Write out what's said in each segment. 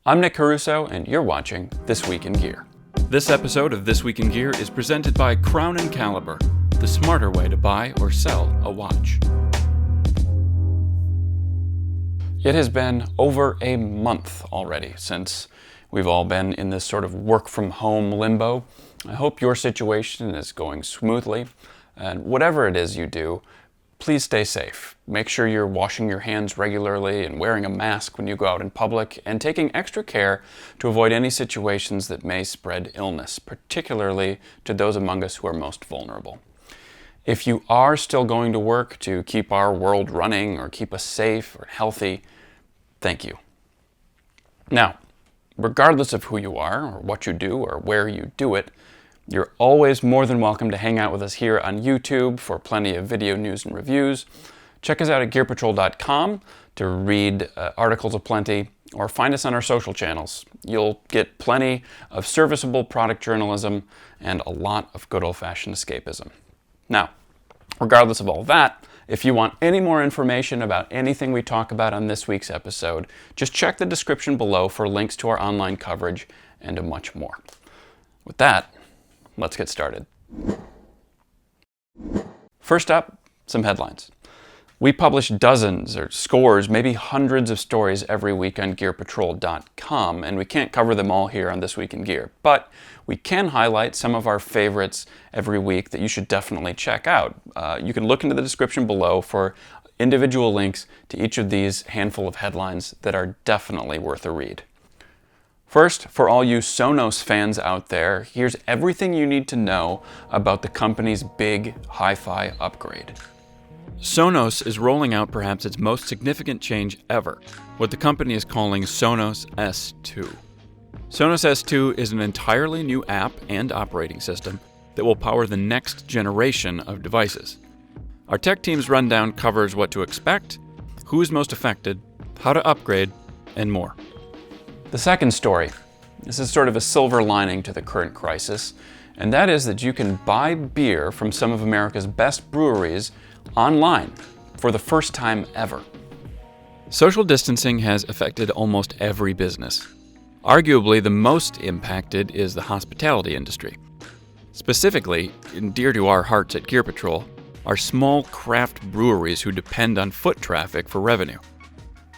I'm Nick Caruso, and you're watching This Week in Gear. This episode of This Week in Gear is presented by Crown & Caliber, the smarter way to buy or sell a watch. It has been over a month already since we've all been in this sort of work-from-home limbo. I hope your situation is going smoothly, and whatever it is you do, please stay safe. Make sure you're washing your hands regularly and wearing a mask when you go out in public, and taking extra care to avoid any situations that may spread illness, particularly to those among us who are most vulnerable. If you are still going to work to keep our world running or keep us safe or healthy, thank you. Now, regardless of who you are or what you do or where you do it, you're always more than welcome to hang out with us here on YouTube for plenty of video news and reviews. Check us out at gearpatrol.com to read articles aplenty, or find us on our social channels. You'll get plenty of serviceable product journalism and a lot of good old-fashioned escapism. Now, regardless of all that, if you want any more information about anything we talk about on this week's episode, just check the description below for links to our online coverage and much more. With that, let's get started. First up, some headlines. We publish dozens or scores, maybe hundreds of stories every week on gearpatrol.com, and we can't cover them all here on This Week in Gear, but we can highlight some of our favorites every week that you should definitely check out. You can look into the description below for individual links to each of these handful of headlines that are definitely worth a read. First, for all you Sonos fans out there, here's everything you need to know about the company's big hi-fi upgrade. Sonos is rolling out perhaps its most significant change ever, what the company is calling Sonos S2. Sonos S2 is an entirely new app and operating system that will power the next generation of devices. Our tech team's rundown covers what to expect, who is most affected, how to upgrade, and more. The second story, this is sort of a silver lining to the current crisis, and that is that you can buy beer from some of America's best breweries online for the first time ever. Social distancing has affected almost every business. Arguably, the most impacted is the hospitality industry. Specifically, and dear to our hearts at Gear Patrol, are small craft breweries who depend on foot traffic for revenue.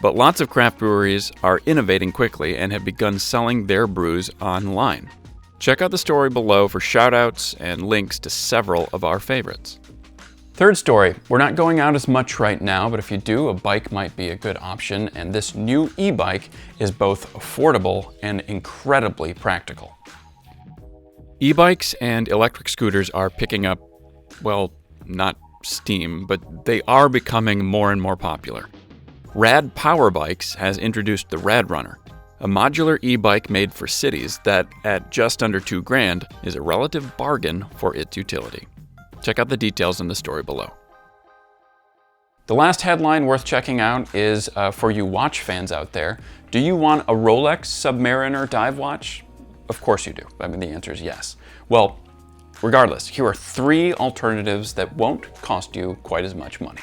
But lots of craft breweries are innovating quickly and have begun selling their brews online. Check out the story below for shoutouts and links to several of our favorites. Third story, we're not going out as much right now, but if you do, a bike might be a good option, and this new e-bike is both affordable and incredibly practical. E-bikes and electric scooters are picking up, well, not steam, but they are becoming more and more popular. Rad Power Bikes has introduced the Rad Runner, a modular e-bike made for cities that, at just under $2,000, is a relative bargain for its utility. Check out the details in the story below. The last headline worth checking out is for you watch fans out there. Do you want a Rolex Submariner dive watch? Of course you do. I mean, the answer is yes. Well, regardless, here are 3 alternatives that won't cost you quite as much money.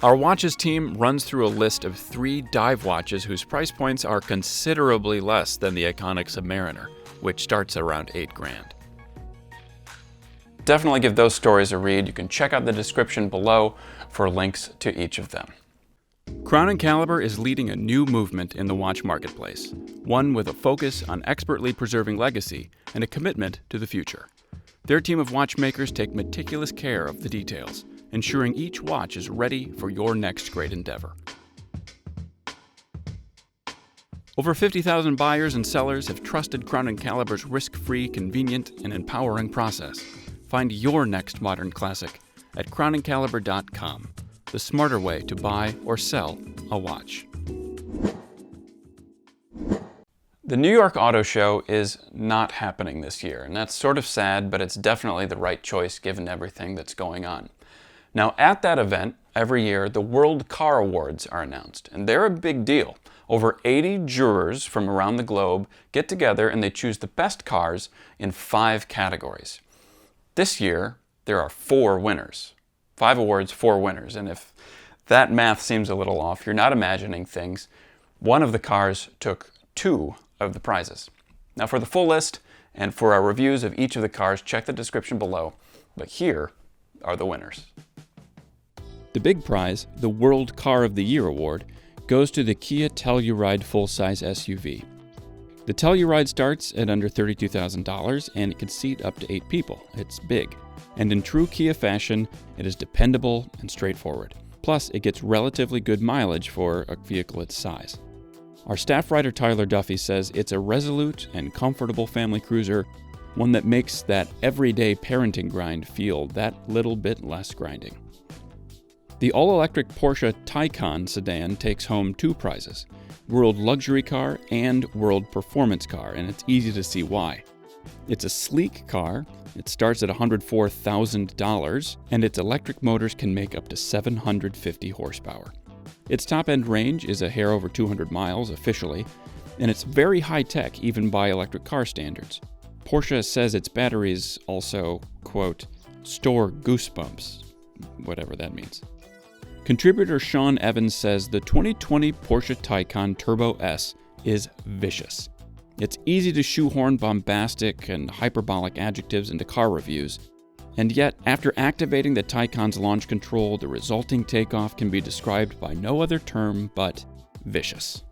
Our watches team runs through a list of 3 dive watches whose price points are considerably less than the iconic Submariner, which starts at around $8,000. Definitely give those stories a read. You can check out the description below for links to each of them. Crown & Caliber is leading a new movement in the watch marketplace, one with a focus on expertly preserving legacy and a commitment to the future. Their team of watchmakers take meticulous care of the details, ensuring each watch is ready for your next great endeavor. Over 50,000 buyers and sellers have trusted Crown & Caliber's risk-free, convenient, and empowering process. Find your next modern classic at crownandcaliber.com, the smarter way to buy or sell a watch. The New York Auto Show is not happening this year, and that's sort of sad, but it's definitely the right choice given everything that's going on. Now, at that event, every year, the World Car Awards are announced, and they're a big deal. Over 80 jurors from around the globe get together and they choose the best cars in 5 categories. This year, there are 4 winners. 5 awards, 4 winners. And if that math seems a little off, you're not imagining things. One of the cars took 2 of the prizes. Now for the full list and for our reviews of each of the cars, check the description below. But here are the winners. The big prize, the World Car of the Year award, goes to the Kia Telluride full-size SUV. The Telluride starts at under $32,000 and it can seat up to 8 people. It's big. And in true Kia fashion, it is dependable and straightforward. Plus, it gets relatively good mileage for a vehicle its size. Our staff writer Tyler Duffy says it's a resolute and comfortable family cruiser, one that makes that everyday parenting grind feel that little bit less grinding. The all-electric Porsche Taycan sedan takes home 2 prizes, World Luxury Car and World Performance Car, and it's easy to see why. It's a sleek car, it starts at $104,000, and its electric motors can make up to 750 horsepower. Its top-end range is a hair over 200 miles officially, and it's very high-tech even by electric car standards. Porsche says its batteries also, quote, store goosebumps, whatever that means. Contributor Sean Evans says the 2020 Porsche Taycan Turbo S is vicious. It's easy to shoehorn bombastic and hyperbolic adjectives into car reviews, and yet, after activating the Taycan's launch control, the resulting takeoff can be described by no other term but vicious.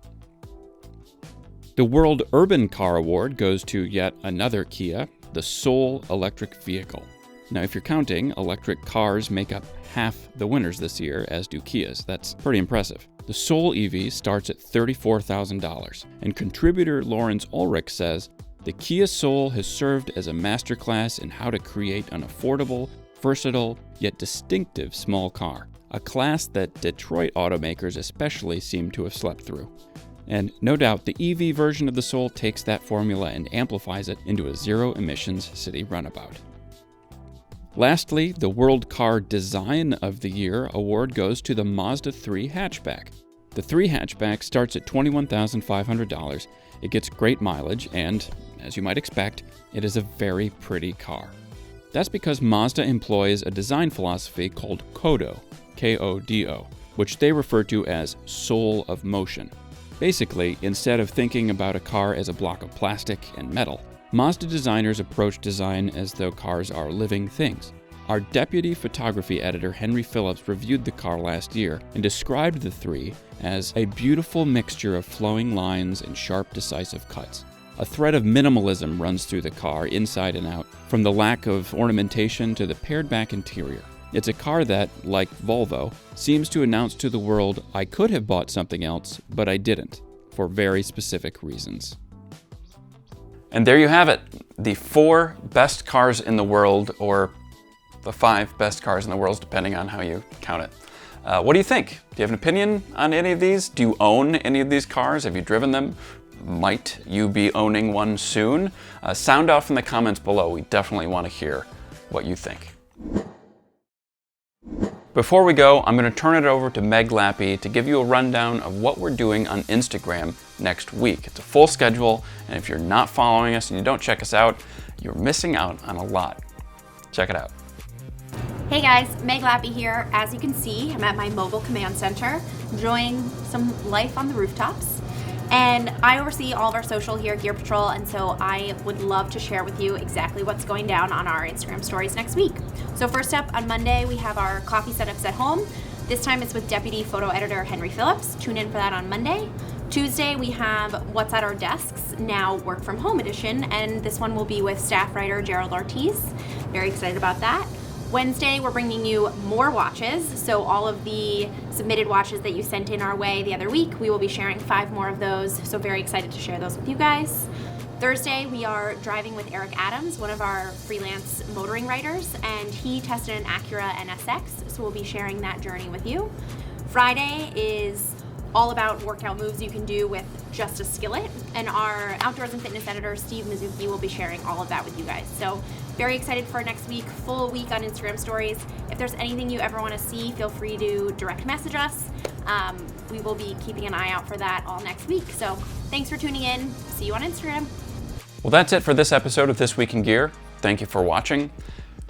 The World Urban Car Award goes to yet another Kia, the Soul electric vehicle. Now, if you're counting, electric cars make up half the winners this year, as do Kias. That's pretty impressive. The Soul EV starts at $34,000, and contributor Lawrence Ulrich says, the Kia Soul has served as a masterclass in how to create an affordable, versatile, yet distinctive small car, a class that Detroit automakers especially seem to have slept through. And no doubt the EV version of the Soul takes that formula and amplifies it into a zero-emissions city runabout. Lastly, the World Car Design of the Year award goes to the Mazda 3 hatchback. The 3 hatchback starts at $21,500. It gets great mileage and, as you might expect, it is a very pretty car. That's because Mazda employs a design philosophy called KODO, K-O-D-O, which they refer to as soul of motion. Basically, instead of thinking about a car as a block of plastic and metal, Mazda designers approach design as though cars are living things. Our deputy photography editor Henry Phillips reviewed the car last year and described the 3 as a beautiful mixture of flowing lines and sharp, decisive cuts. A thread of minimalism runs through the car inside and out, from the lack of ornamentation to the pared-back interior. It's a car that, like Volvo, seems to announce to the world, I could have bought something else, but I didn't, for very specific reasons. And there you have it, the 4 best cars in the world, or the 5 best cars in the world, depending on how you count it. What do you think? Do you have an opinion on any of these? Do you own any of these cars? Have you driven them? Might you be owning one soon? Sound off in the comments below. We definitely want to hear what you think. Before we go, I'm going to turn it over to Meg Lappy to give you a rundown of what we're doing on Instagram next week. It's a full schedule, and if you're not following us and you don't check us out, you're missing out on a lot. Check it out. Hey guys, Meg Lappy here. As you can see, I'm at my mobile command center, enjoying some life on the rooftops. And I oversee all of our social here at Gear Patrol, and so I would love to share with you exactly what's going down on our Instagram stories next week. So first up, on Monday, we have our coffee setups at home. This time it's with deputy photo editor Henry Phillips. Tune in for that on Monday. Tuesday, we have What's at Our Desks, now work from home edition, and this one will be with staff writer Gerald Ortiz. Very excited about that. Wednesday, we're bringing you more watches. So all of the submitted watches that you sent in our way the other week, we will be sharing 5 more of those. So very excited to share those with you guys. Thursday, we are driving with Eric Adams, one of our freelance motoring writers, and he tested an Acura NSX, so we'll be sharing that journey with you. Friday is all about workout moves you can do with just a skillet, and our outdoors and fitness editor Steve Mizuki will be sharing all of that with you guys. So very excited for next week, full week on Instagram stories. If there's anything you ever want to see, feel free to direct message us. We will be keeping an eye out for that all next week. So thanks for tuning in. See you on Instagram. Well, that's it for this episode of This Week in Gear. Thank you for watching.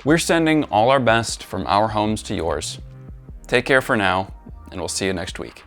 We're sending all our best from our homes to yours. Take care for now, and we'll see you next week.